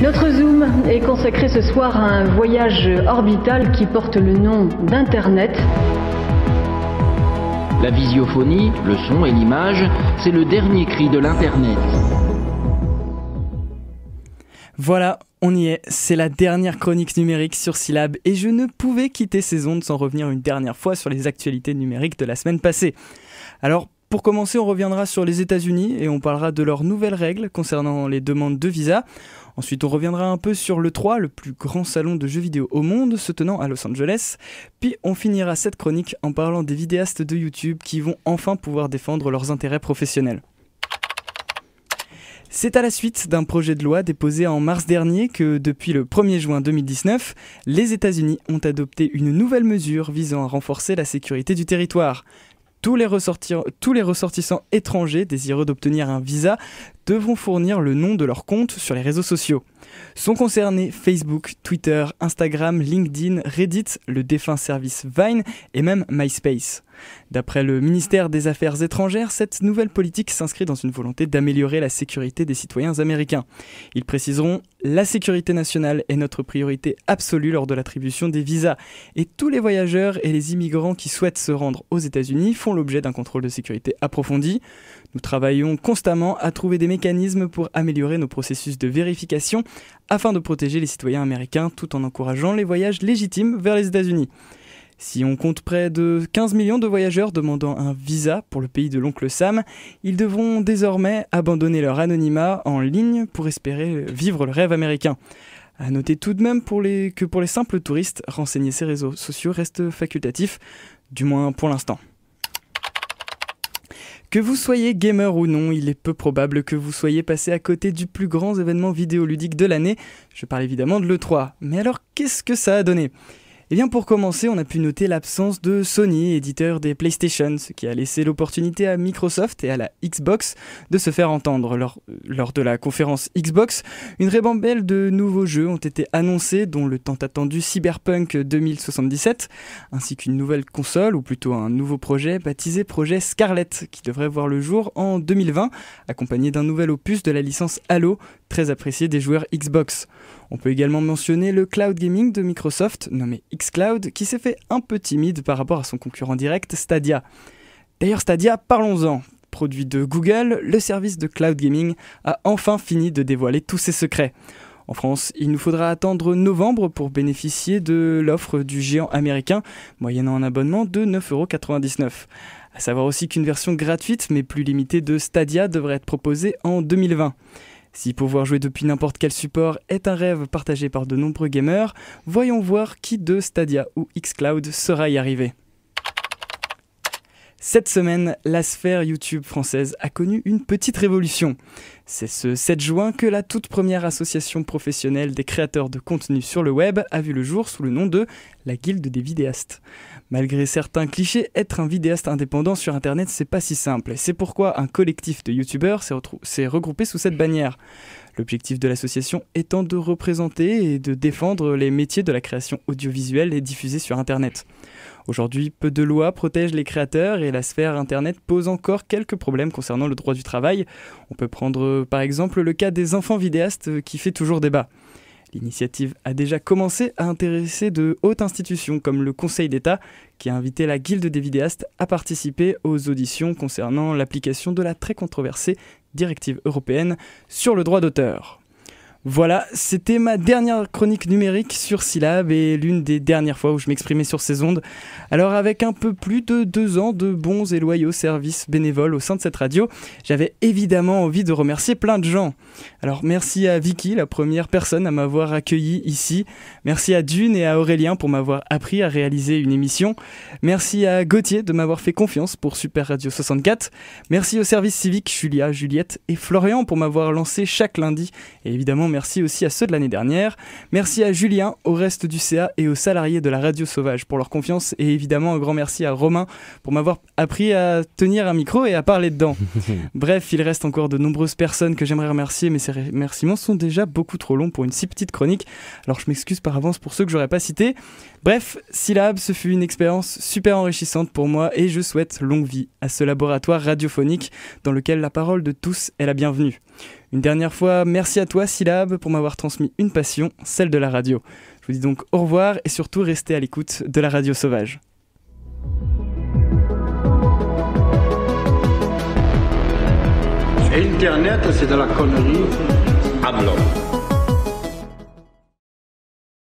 Notre Zoom est consacré ce soir à un voyage orbital qui porte le nom d'Internet. La visiophonie, le son et l'image, c'est le dernier cri de l'Internet. Voilà, on y est, c'est la dernière chronique numérique sur Syllab et je ne pouvais quitter ces ondes sans revenir une dernière fois sur les actualités numériques de la semaine passée. Alors, pour commencer, on reviendra sur les États-Unis et on parlera de leurs nouvelles règles concernant les demandes de visa. Ensuite, on reviendra un peu sur l'E3, le plus grand salon de jeux vidéo au monde, se tenant à Los Angeles. Puis, on finira cette chronique en parlant des vidéastes de YouTube qui vont enfin pouvoir défendre leurs intérêts professionnels. C'est à la suite d'un projet de loi déposé en mars dernier que, depuis le 1er juin 2019, les États-Unis ont adopté une nouvelle mesure visant à renforcer la sécurité du territoire. Tous les ressortissants étrangers désireux d'obtenir un visa devront fournir le nom de leur compte sur les réseaux sociaux. Sont concernés Facebook, Twitter, Instagram, LinkedIn, Reddit, le défunt service Vine et même MySpace. D'après le ministère des Affaires étrangères, cette nouvelle politique s'inscrit dans une volonté d'améliorer la sécurité des citoyens américains. Ils préciseront « La sécurité nationale est notre priorité absolue lors de l'attribution des visas et tous les voyageurs et les immigrants qui souhaitent se rendre aux États-Unis font l'objet d'un contrôle de sécurité approfondi. Nous travaillons constamment à trouver des mécanismes pour améliorer nos processus de vérification afin de protéger les citoyens américains tout en encourageant les voyages légitimes vers les États-Unis. » Si on compte près de 15 millions de voyageurs demandant un visa pour le pays de l'oncle Sam, ils devront désormais abandonner leur anonymat en ligne pour espérer vivre le rêve américain. A noter tout de même que pour les simples touristes, renseigner ces réseaux sociaux reste facultatif, du moins pour l'instant. Que vous soyez gamer ou non, il est peu probable que vous soyez passé à côté du plus grand événement vidéoludique de l'année. Je parle évidemment de l'E3. Mais alors, qu'est-ce que ça a donné ? Eh bien pour commencer, on a pu noter l'absence de Sony, éditeur des PlayStation, ce qui a laissé l'opportunité à Microsoft et à la Xbox de se faire entendre. Lors de la conférence Xbox, une ribambelle de nouveaux jeux ont été annoncés, dont le tant attendu Cyberpunk 2077, ainsi qu'une nouvelle console, ou plutôt un nouveau projet baptisé Projet Scarlett, qui devrait voir le jour en 2020, accompagné d'un nouvel opus de la licence Halo, très apprécié des joueurs Xbox. On peut également mentionner le cloud gaming de Microsoft, nommé xCloud, qui s'est fait un peu timide par rapport à son concurrent direct Stadia. D'ailleurs Stadia, parlons-en. Produit de Google, le service de cloud gaming a enfin fini de dévoiler tous ses secrets. En France, il nous faudra attendre novembre pour bénéficier de l'offre du géant américain, moyennant un abonnement de 9,99 €. À savoir aussi qu'une version gratuite mais plus limitée de Stadia devrait être proposée en 2020. Si pouvoir jouer depuis n'importe quel support est un rêve partagé par de nombreux gamers, voyons voir qui de Stadia ou xCloud sera y arrivé. Cette semaine, la sphère YouTube française a connu une petite révolution. C'est ce 7 juin que la toute première association professionnelle des créateurs de contenu sur le web a vu le jour sous le nom de la Guilde des vidéastes. Malgré certains clichés, être un vidéaste indépendant sur internet c'est pas si simple. C'est pourquoi un collectif de youtubeurs s'est regroupé sous cette bannière. L'objectif de l'association étant de représenter et de défendre les métiers de la création audiovisuelle et diffusée sur internet. Aujourd'hui, peu de lois protègent les créateurs et la sphère internet pose encore quelques problèmes concernant le droit du travail. On peut prendre par exemple le cas des enfants vidéastes qui fait toujours débat. L'initiative a déjà commencé à intéresser de hautes institutions comme le Conseil d'État qui a invité la Guilde des vidéastes à participer aux auditions concernant l'application de la très controversée directive européenne sur le droit d'auteur. Voilà, c'était ma dernière chronique numérique sur Syllab et l'une des dernières fois où je m'exprimais sur ces ondes. Alors avec un peu plus de 2 ans de bons et loyaux services bénévoles au sein de cette radio, j'avais évidemment envie de remercier plein de gens. Alors merci à Vicky, la première personne à m'avoir accueilli ici. Merci à Dune et à Aurélien pour m'avoir appris à réaliser une émission. Merci à Gauthier de m'avoir fait confiance pour Super Radio 64. Merci au service civique Julia, Juliette et Florian pour m'avoir lancé chaque lundi. Et évidemment, merci aussi à ceux de l'année dernière. Merci à Julien, au reste du CA et aux salariés de la Radio Sauvage pour leur confiance. Et évidemment, un grand merci à Romain pour m'avoir appris à tenir un micro et à parler dedans. Bref, il reste encore de nombreuses personnes que j'aimerais remercier, mais ces remerciements sont déjà beaucoup trop longs pour une si petite chronique. Alors je m'excuse par avance pour ceux que j'aurais pas cités. Bref, Syllab, ce fut une expérience super enrichissante pour moi et je souhaite longue vie à ce laboratoire radiophonique dans lequel la parole de tous est la bienvenue. Une dernière fois, merci à toi Syllab pour m'avoir transmis une passion, celle de la radio. Je vous dis donc au revoir et surtout restez à l'écoute de la radio sauvage. Internet, c'est de la connerie à blanc.